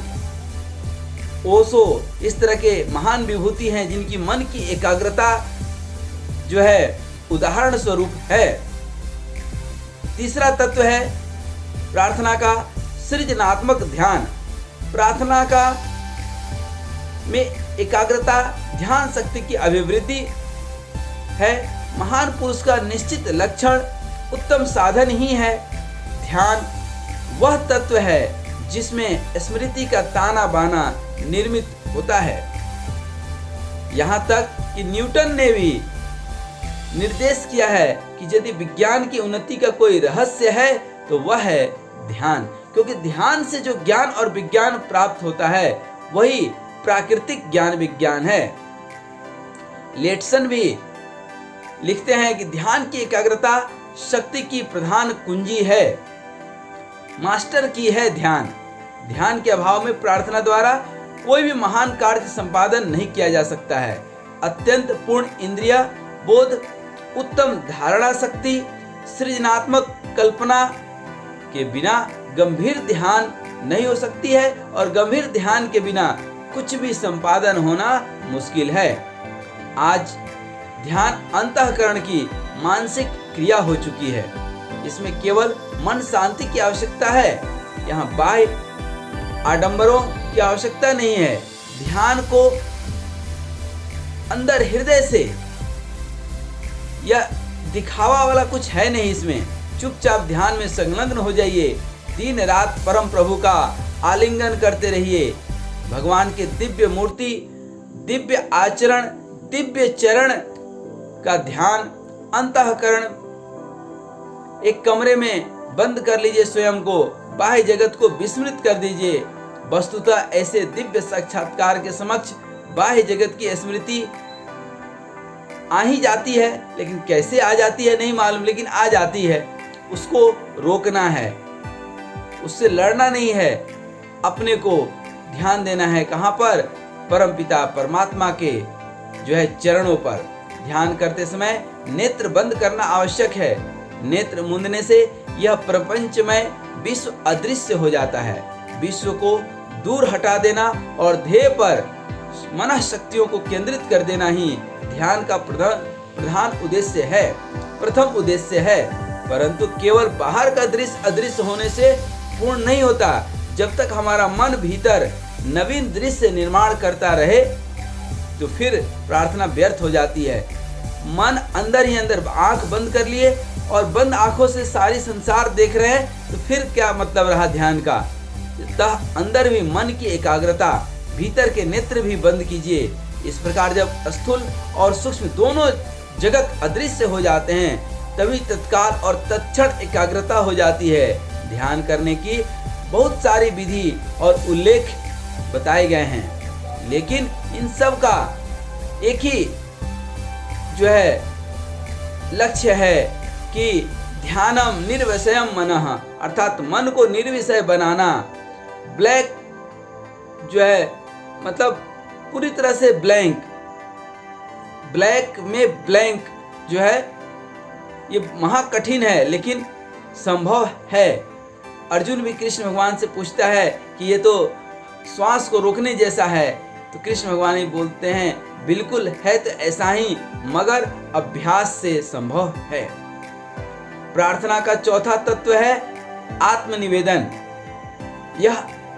ओशो, इस तरह के महान विभूति हैं जिनकी मन की एकाग्रता जो है उदाहरण स्वरूप है। तीसरा तत्व है प्रार्थना का सृजनात्मक ध्यान। प्रार्थना का में एकाग्रता ध्यान शक्ति की अभिवृद्धि है। महान पुरुष का निश्चित लक्षण उत्तम साधन ही है। ध्यान वह तत्व है जिसमें स्मृति का ताना बाना निर्मित होता है। यहाँ तक कि न्यूटन ने भी निर्देश किया है कि यदि विज्ञान की उन्नति का कोई रहस्य है तो वह है ध्यान, क्योंकि ध्यान से जो ज्ञान और विज्ञान प्राप्त होता है वही प्राकृतिक ज्ञान विज्ञान है। लेटसन भी लिखते हैं कि ध्यान की एकाग्रता शक्ति की प्रधान कुंजी है, मास्टर की है ध्यान। ध्यान के अभाव में प्रार्थना द्वारा कोई भी महान कार्य संपादन नहीं किया जा सकता है। अत्यंत पूर्ण इंद्रिय बोध, उत्तम धारणा शक्ति, सृजनात्मक कल्पना के बिना गंभीर ध्यान नहीं हो सकती है, और गंभीर ध्यान के बिना कुछ भी संपादन होना मुश्किल है। आज ध्यान अंतःकरण की मानसिक क्रिया हो चुकी है। इसमें केवल मन शांति की आवश्यकता है। यहाँ बाह्य आडंबरों की आवश्यकता नहीं है। ध्यान को अंदर हृदय से, यह दिखावा वाला कुछ है नहीं इसमें। चुपचाप ध्यान में संलग्न हो जाइए। दिन रात परम प्रभु का आलिंगन करते रहिए। भगवान के दिव्य मूर्ति, दिव्य आचरण, दिव्य चरण का ध्यान, अंतःकरण एक कमरे में बंद कर लीजिए स्वयं को, बाह्य जगत को विस्मृत कर दीजिए। वस्तुतः ऐसे दिव्य साक्षात्कार के समक्ष बाह्य जगत की स्मृति आ ही जाती है, लेकिन कैसे आ जाती है नहीं मालूम, लेकिन आ जाती है। उसको रोकना है, उससे लड़ना नहीं है, अपने को ध्यान देना है। कहाँ पर? परमपिता परमात्मा के जो है चरणों पर। ध्यान करते समय नेत्र बंद करना आवश्यक है। नेत्र मूंदने से यह प्रपंचमय विश्व अदृश्य हो जाता है। विश्व को दूर हटा देना और ध्येय पर मन शक्तियों को केंद्रित कर देना ही ध्यान का प्रधान उद्देश्य है, प्रथम उद्देश्य है। परंतु केवल बाहर का दृश्य अदृश्य होने से पूर्ण नहीं होता। जब तक हमारा मन भीतर नवीन दृश्य निर्माण करता रहे तो फिर प्रार्थना व्यर्थ हो जाती है। मन अंदर ही अंदर, आंख बंद कर लिए और बंद आंखों से सारी संसार देख रहे हैं तो फिर क्या मतलब रहा ध्यान का? अतः अंदर भी मन की एकाग्रता, भीतर के नेत्र भी बंद कीजिए। इस प्रकार जब स्थूल और सूक्ष्म दोनों जगत अदृश्य हो जाते हैं तभी तत्काल और तत्क्षण एकाग्रता हो जाती है। ध्यान करने की बहुत सारी विधि और उल्लेख बताए गए हैं, लेकिन इन सब का एक ही जो है लक्ष्य है कि ध्यानम निर्विषयम मनः, अर्थात मन को निर्विषय बनाना। ब्लैक जो है मतलब पूरी तरह से ब्लैंक, ब्लैक में ब्लैंक जो है ये महाकठिन है, लेकिन संभव है। अर्जुन भी कृष्ण भगवान से पूछता है कि ये तो श्वास को रोकने जैसा है, तो कृष्ण भगवान ही बोलते हैं बिल्कुल है तो ऐसा ही, मगर अभ्यास से संभव है। प्रार्थना का चौथा तत्व है आत्मनिवेदन। यह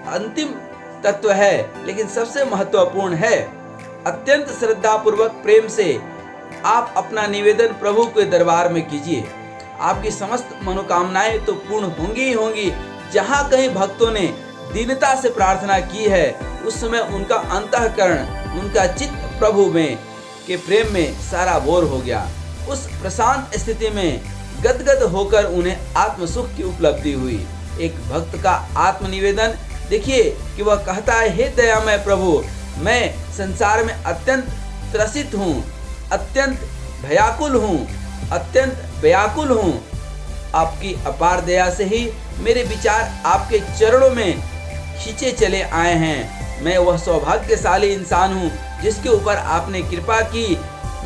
अंतिम तत्व है लेकिन सबसे महत्वपूर्ण है। अत्यंत श्रद्धा पूर्वक प्रेम से आप अपना निवेदन प्रभु के दरबार में कीजिए। आपकी समस्त मनोकामनाएं तो पूर्ण होंगी ही होंगी। जहाँ कहीं भक्तों ने दीनता से प्रार्थना की है उस समय उनका अंतःकरण, उनका चित्त प्रभु में के प्रेम में सारा बोर हो गया। उस प्रशांत स्थिति में गदगद होकर उन्हें आत्म सुख की उपलब्धि हुई। एक भक्त का आत्मनिवेदन देखिए कि वह कहता है, हे दयामय प्रभु, मैं संसार में अत्यंत त्रसित हूँ, अत्यंत भयाकुल हूँ, अत्यंत व्याकुल हूँ। आपकी अपार दया से ही मेरे विचार आपके चरणों में खींचे चले आए हैं। मैं वह सौभाग्यशाली इंसान हूँ जिसके ऊपर आपने कृपा की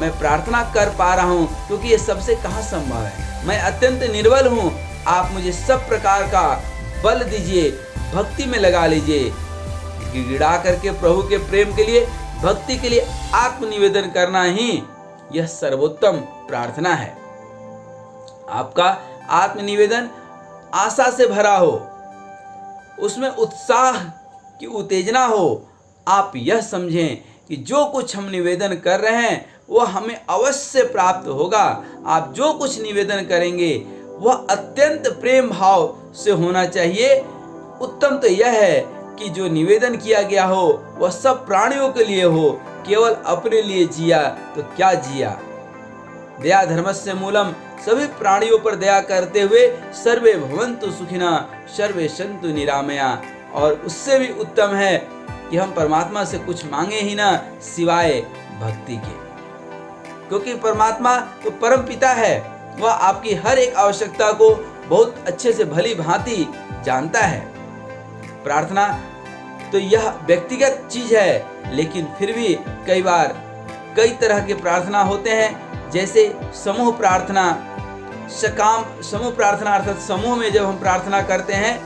मैं प्रार्थना कर पा रहा हूँ, क्योंकि ये सबसे कहाँ संभव है। मैं अत्यंत निर्बल हूँ, आप मुझे सब प्रकार का बल दीजिए, भक्ति में लगा लीजिए। गिड़गिड़ा करके प्रभु के प्रेम के लिए, भक्ति के लिए आत्मनिवेदन करना ही यह सर्वोत्तम प्रार्थना है। आपका आत्मनिवेदन आशा से भरा हो, उसमें उत्साह की उत्तेजना हो। आप यह समझें कि जो कुछ हम निवेदन कर रहे हैं वह हमें अवश्य प्राप्त होगा। आप जो कुछ निवेदन करेंगे वह अत्यंत प्रेम भाव से होना चाहिए। उत्तम तो यह है कि जो निवेदन किया गया हो वह सब प्राणियों के लिए हो, केवल अपने लिए जिया तो क्या जिया। दया धर्मस्य मूलम, सभी प्राणियों पर दया करते हुए सर्वे भवन्तु सुखिना सर्वे सन्तु निरामया। और उससे भी उत्तम है कि हम परमात्मा से कुछ मांगे ही ना सिवाय भक्ति के, क्योंकि परमात्मा तो परम पिता है। वह आपकी हर एक आवश्यकता को बहुत अच्छे से भली भांति जानता है। प्रार्थना तो यह व्यक्तिगत चीज है, लेकिन फिर भी कई बार कई तरह के प्रार्थना होते हैं, जैसे समूह प्रार्थना, सकाम समूह प्रार्थना, अर्थात समूह में जब हम प्रार्थना करते हैं।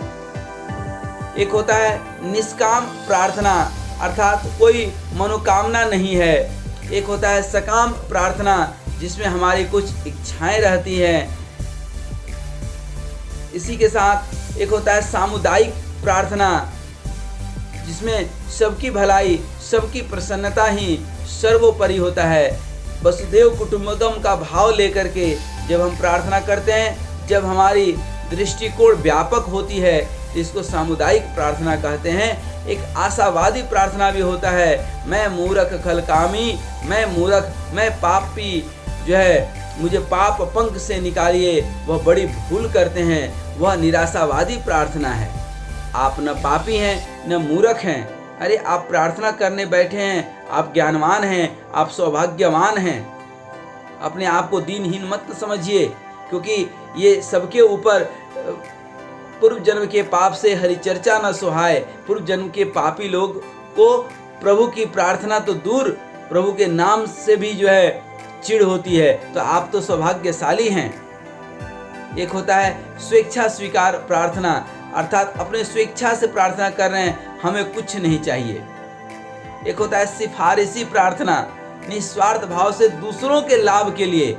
एक होता है निष्काम प्रार्थना, अर्थात कोई मनोकामना नहीं है। एक होता है सकाम प्रार्थना, जिसमें हमारी कुछ इच्छाएं रहती हैं। इसी के साथ एक होता है सामुदायिक प्रार्थना, जिसमें सबकी भलाई, सबकी प्रसन्नता ही सर्वोपरि होता है। वसुधैव कुटुंबकम का भाव लेकर के जब हम प्रार्थना करते हैं, जब हमारी दृष्टिकोण व्यापक होती है, इसको सामुदायिक प्रार्थना कहते हैं। एक आशावादी प्रार्थना भी होता है, मैं मूर्ख खलकामी, मैं मूर्ख, मैं पापी जो है, मुझे पाप पंख से निकालिए। वह बड़ी भूल करते हैं, वह निराशावादी प्रार्थना है। आप न पापी हैं न मूर्ख हैं। अरे आप प्रार्थना करने बैठे हैं, आप ज्ञानवान हैं, आप सौभाग्यवान हैं। अपने आप को दीनहीन मत समझिए, क्योंकि ये सबके ऊपर पूर्व जन्म के पाप से हरि चर्चा न सुहाए। पूर्व जन्म के पापी लोग को प्रभु की प्रार्थना तो दूर, प्रभु के नाम से भी जो है चिढ़ होती है। तो आप तो सौभाग्यशाली हैं। एक होता है स्वेच्छा स्वीकार प्रार्थना, अर्थात अपने स्वेच्छा से प्रार्थना कर रहे हैं, हमें कुछ नहीं चाहिए। एक होता है सिफारिशी प्रार्थना, निस्वार्थ भाव से दूसरों के लाभ के लिए,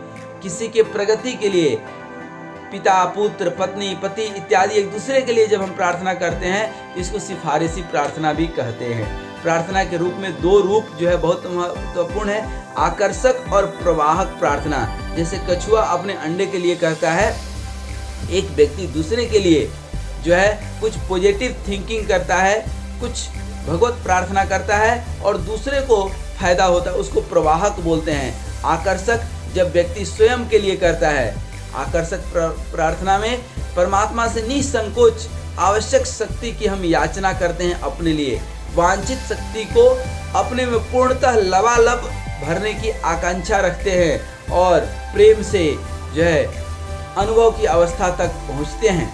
किसी के प्रगति के लिए, पिता पुत्र पत्नी पति इत्यादि एक दूसरे के लिए जब हम प्रार्थना करते हैं, इसको सिफारिशी प्रार्थना भी कहते हैं। प्रार्थना के रूप में दो रूप जो है बहुत महत्वपूर्ण है, आकर्षक और प्रवाहक प्रार्थना। जैसे कछुआ अपने अंडे के लिए कहता है, एक व्यक्ति दूसरे के लिए जो है कुछ पॉजिटिव थिंकिंग करता है, कुछ भगवत प्रार्थना करता है और दूसरे को फायदा होता है, उसको प्रवाहक बोलते हैं। आकर्षक जब व्यक्ति स्वयं के लिए करता है। आकर्षक प्रार्थना में परमात्मा से निसंकोच आवश्यक शक्ति की हम याचना करते हैं, अपने लिए वांछित शक्ति को अपने में पूर्णतः लबालब भरने की आकांक्षा रखते हैं और प्रेम से जो है अनुभव की अवस्था तक पहुंचते हैं।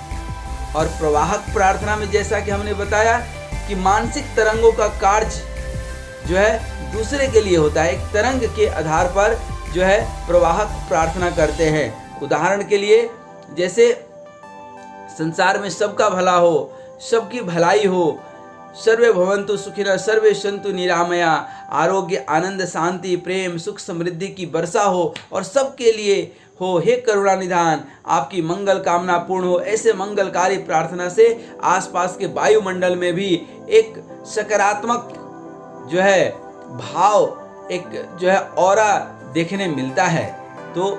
और प्रवाहक प्रार्थना में जैसा कि हमने बताया कि मानसिक तरंगों का कार्य जो है दूसरे के लिए होता है। एक तरंग के आधार पर जो है प्रवाहक प्रार्थना करते हैं। उदाहरण के लिए, जैसे संसार में सबका भला हो, सबकी भलाई हो, सर्वे भवन्तु सुखिनः सर्वे सन्तु निरामया, आरोग्य आनंद शांति प्रेम सुख समृद्धि की वर्षा हो और सबके लिए हो। हे करुणा निधान, आपकी मंगल कामना पूर्ण हो। ऐसे मंगलकारी प्रार्थना से आसपास के वायुमंडल में भी एक सकारात्मक जो है भाव, एक जो है ऑरा देखने मिलता है। तो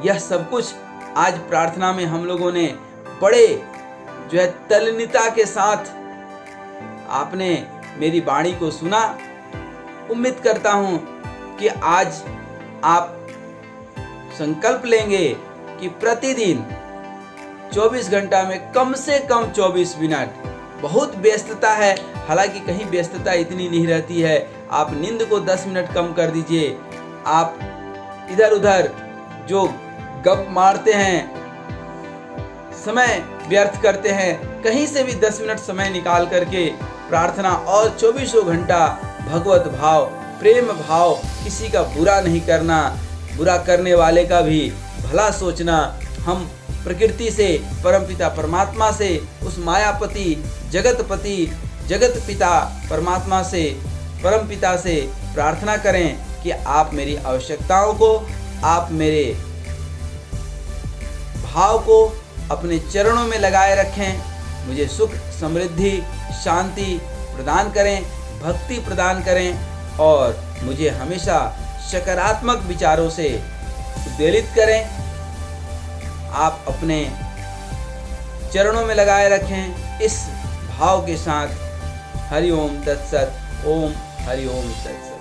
यह सब कुछ आज प्रार्थना में हम लोगों ने बड़े जो है तल्लीनता के साथ आपने मेरी वाणी को सुना। उम्मीद करता हूं कि आज आप संकल्प लेंगे कि प्रतिदिन 24 घंटा में कम से कम 24 मिनट, बहुत व्यस्तता है, हालांकि कहीं व्यस्तता इतनी नहीं रहती है, आप नींद को 10 मिनट कम कर दीजिए। आप इधर उधर जो गप मारते हैं, समय व्यर्थ करते हैं, कहीं से भी 10 मिनट समय निकाल करके प्रार्थना और 24 घंटा भगवत भाव प्रेम भाव, किसी का बुरा नहीं करना, बुरा करने वाले का भी भला सोचना। हम प्रकृति से, परमपिता परमात्मा से, उस मायापति, जगतपति, जगत पिता परमात्मा से, परमपिता से प्रार्थना करें कि आप मेरी आवश्यकताओं को, आप मेरे भाव को अपने चरणों में लगाए रखें। मुझे सुख, समृद्धि, शांति प्रदान करें, भक्ति प्रदान करें और मुझे हमेशा सकारात्मक विचारों से उद्वेलित करें। आप अपने चरणों में लगाए रखें इस भाव के साथ। हरि ओम तत्सत। ओम हरि ओम तत्सत।